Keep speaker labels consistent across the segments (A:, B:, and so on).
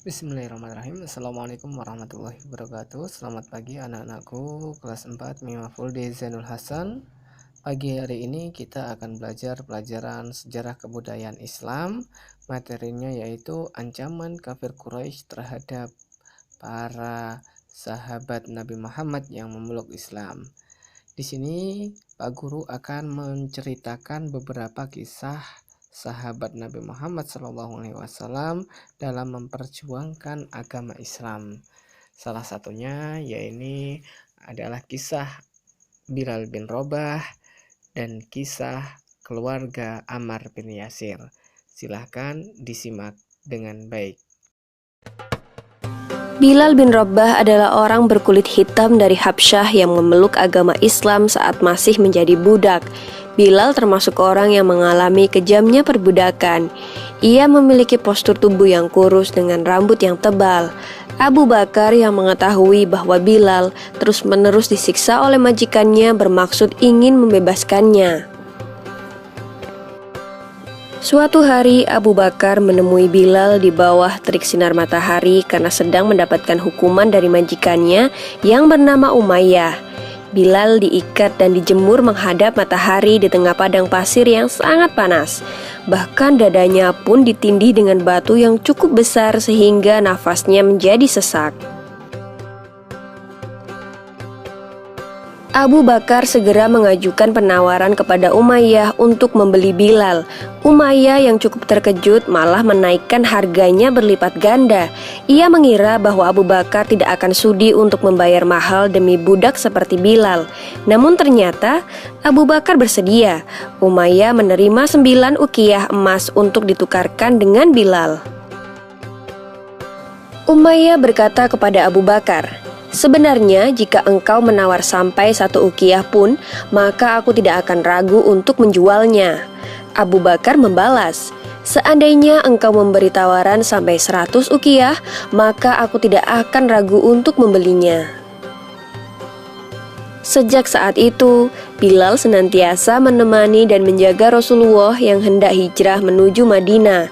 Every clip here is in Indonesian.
A: Bismillahirrahmanirrahim. Assalamualaikum warahmatullahi wabarakatuh. Selamat pagi anak-anakku kelas 4 Mimaful D. Zainul Hasan. Pagi hari ini kita akan belajar pelajaran sejarah kebudayaan Islam. Materinya yaitu ancaman kafir Quraisy terhadap para sahabat Nabi Muhammad yang memeluk Islam. Di sini Pak Guru akan menceritakan beberapa kisah sahabat Nabi Muhammad SAW dalam memperjuangkan agama Islam. Salah satunya yaitu adalah kisah Bilal bin Rabah dan kisah keluarga Ammar bin Yasir. Silahkan disimak dengan baik.
B: Bilal bin Rabah adalah orang berkulit hitam dari Habsyah yang memeluk agama Islam saat masih menjadi budak. Bilal termasuk orang yang mengalami kejamnya perbudakan. Ia memiliki postur tubuh yang kurus dengan rambut yang tebal. Abu Bakar yang mengetahui bahwa Bilal terus-menerus disiksa oleh majikannya bermaksud ingin membebaskannya. Suatu hari Abu Bakar menemui Bilal di bawah terik sinar matahari karena sedang mendapatkan hukuman dari majikannya yang bernama Umayyah. Bilal diikat dan dijemur menghadap matahari di tengah padang pasir yang sangat panas. Bahkan dadanya pun ditindih dengan batu yang cukup besar sehingga nafasnya menjadi sesak. Abu Bakar segera mengajukan penawaran kepada Umayyah untuk membeli Bilal. Umayyah yang cukup terkejut malah menaikkan harganya berlipat ganda. Ia mengira bahwa Abu Bakar tidak akan sudi untuk membayar mahal demi budak seperti Bilal. Namun ternyata Abu Bakar bersedia. Umayyah menerima 9 uqiyah emas untuk ditukarkan dengan Bilal. Umayyah berkata kepada Abu Bakar, "Sebenarnya jika engkau menawar sampai 1 uqiyah pun, maka aku tidak akan ragu untuk menjualnya." Abu Bakar membalas, "Seandainya engkau memberi tawaran sampai 100 uqiyah, maka aku tidak akan ragu untuk membelinya." Sejak saat itu, Bilal senantiasa menemani dan menjaga Rasulullah yang hendak hijrah menuju Madinah.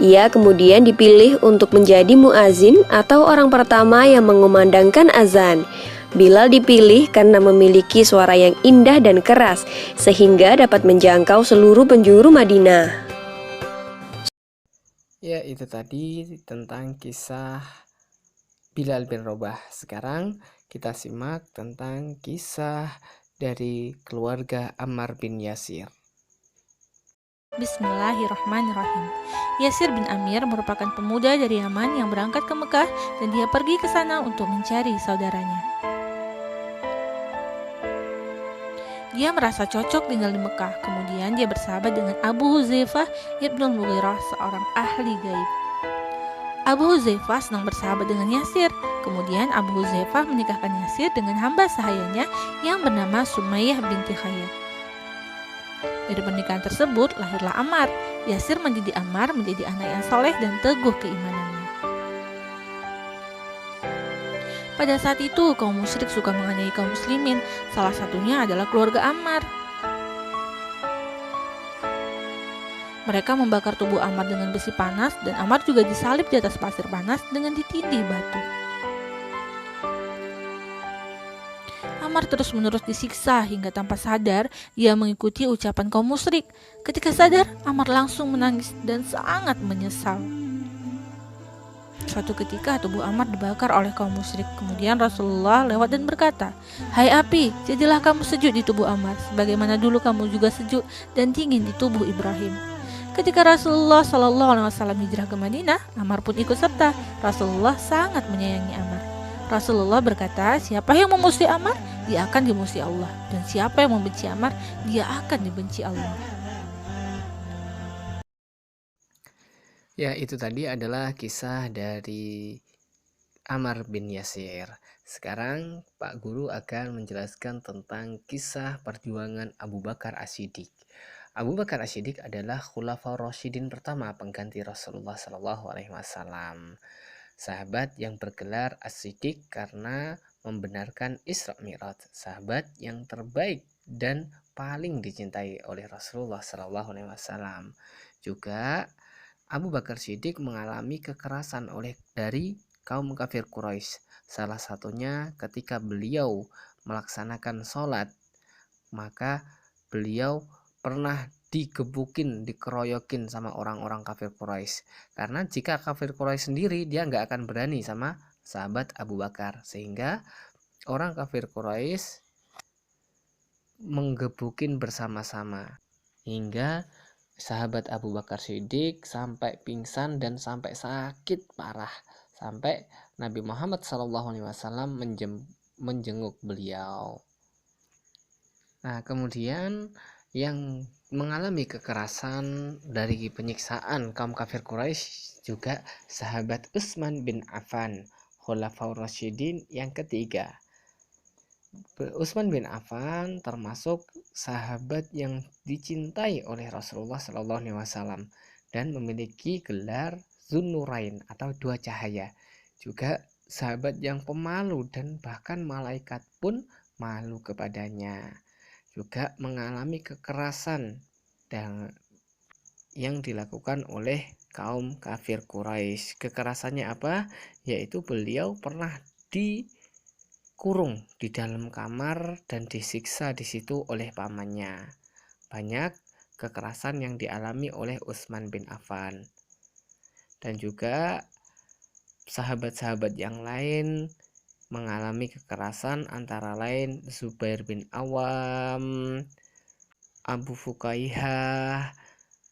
B: Ia kemudian dipilih untuk menjadi muazin atau orang pertama yang mengumandangkan azan. Bilal dipilih karena memiliki suara yang indah dan keras, sehingga dapat menjangkau seluruh penjuru Madinah.
A: Ya, itu tadi tentang kisah Bilal bin Rabah. Sekarang kita simak tentang kisah dari keluarga Ammar bin Yasir.
C: Bismillahirrahmanirrahim. Yasir bin Amir merupakan pemuda dari Yaman yang berangkat ke Mekah dan dia pergi ke sana untuk mencari saudaranya. Dia merasa cocok tinggal di Mekah. Kemudian dia bersahabat dengan Abu Huzaifah ibnul Mughirah, seorang ahli gaib. Abu Huzaifah senang bersahabat dengan Yasir. Kemudian Abu Huzaifah menikahkan Yasir dengan hamba sahayanya yang bernama Sumayyah binti Khayyat. Dari pernikahan tersebut lahirlah Ammar. Yasir mendidik Ammar menjadi anak yang soleh dan teguh keimanannya. Pada saat itu kaum musyrik suka menganiaya kaum muslimin. Salah satunya adalah keluarga Ammar. Mereka membakar tubuh Ammar dengan besi panas dan Ammar juga disalib di atas pasir panas dengan ditindih batu. Ammar terus-menerus disiksa hingga tanpa sadar dia mengikuti ucapan kaum musyrik. Ketika sadar, Ammar langsung menangis dan sangat menyesal. Suatu ketika tubuh Ammar dibakar oleh kaum musyrik. Kemudian Rasulullah lewat dan berkata, "Hai api, jadilah kamu sejuk di tubuh Ammar, sebagaimana dulu kamu juga sejuk dan dingin di tubuh Ibrahim." Ketika Rasulullah SAW hijrah ke Madinah, Ammar pun ikut serta. Rasulullah sangat menyayangi Ammar. Rasulullah berkata, siapa yang memusuhi Ammar, dia akan dimusuhi Allah. Dan siapa yang membenci Ammar, dia akan dibenci Allah.
A: Ya, itu tadi adalah kisah dari Ammar bin Yasir. Sekarang Pak Guru akan menjelaskan tentang kisah perjuangan Abu Bakar As-Siddiq. Abu Bakar As-Siddiq adalah Khulafaur Rasyidin pertama pengganti Rasulullah SAW. Sahabat yang bergelar As-Siddiq karena membenarkan Isra Mi'raj, sahabat yang terbaik dan paling dicintai oleh Rasulullah SAW. Juga Abu Bakar Siddiq mengalami kekerasan dari kaum kafir Quraisy. Salah satunya ketika beliau melaksanakan sholat, maka beliau pernah digebukin, dikeroyokin sama orang-orang kafir Quraisy. Karena jika kafir Quraisy sendiri, dia nggak akan berani sama sahabat Abu Bakar, sehingga orang kafir Quraisy menggebukin bersama-sama hingga sahabat Abu Bakar Siddiq sampai pingsan dan sampai sakit parah, sampai Nabi Muhammad SAW menjenguk beliau. Nah, kemudian yang mengalami kekerasan dari penyiksaan kaum kafir Quraisy juga sahabat Utsman bin Affan, Khulafaur Rasyidin yang ketiga. Utsman bin Affan termasuk sahabat yang dicintai oleh Rasulullah SAW dan memiliki gelar Zunnurain atau dua cahaya. Juga sahabat yang pemalu dan bahkan malaikat pun malu kepadanya. Juga mengalami kekerasan yang dilakukan oleh kaum kafir Quraisy. Kekerasannya apa? Yaitu beliau pernah dikurung di dalam kamar dan disiksa di situ oleh pamannya. Banyak kekerasan yang dialami oleh Utsman bin Affan. Dan juga sahabat-sahabat yang lain mengalami kekerasan, antara lain Zubair bin Awam, Abu Fukaihah,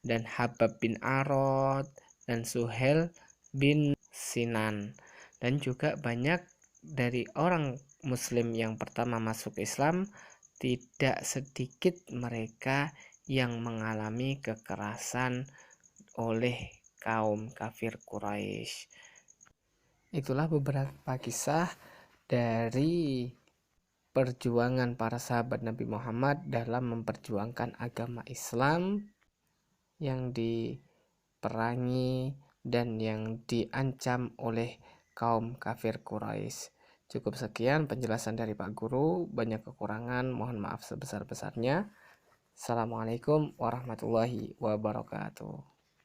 A: dan Habab bin Arad, dan Suhel bin Sinan. Dan juga banyak dari orang muslim yang pertama masuk Islam, tidak sedikit mereka yang mengalami kekerasan oleh kaum kafir Quraisy. Itulah beberapa kisah dari perjuangan para sahabat Nabi Muhammad dalam memperjuangkan agama Islam yang diperangi dan yang diancam oleh kaum kafir Quraisy. Cukup sekian penjelasan dari Pak Guru, banyak kekurangan, mohon maaf sebesar-besarnya. Assalamualaikum warahmatullahi wabarakatuh.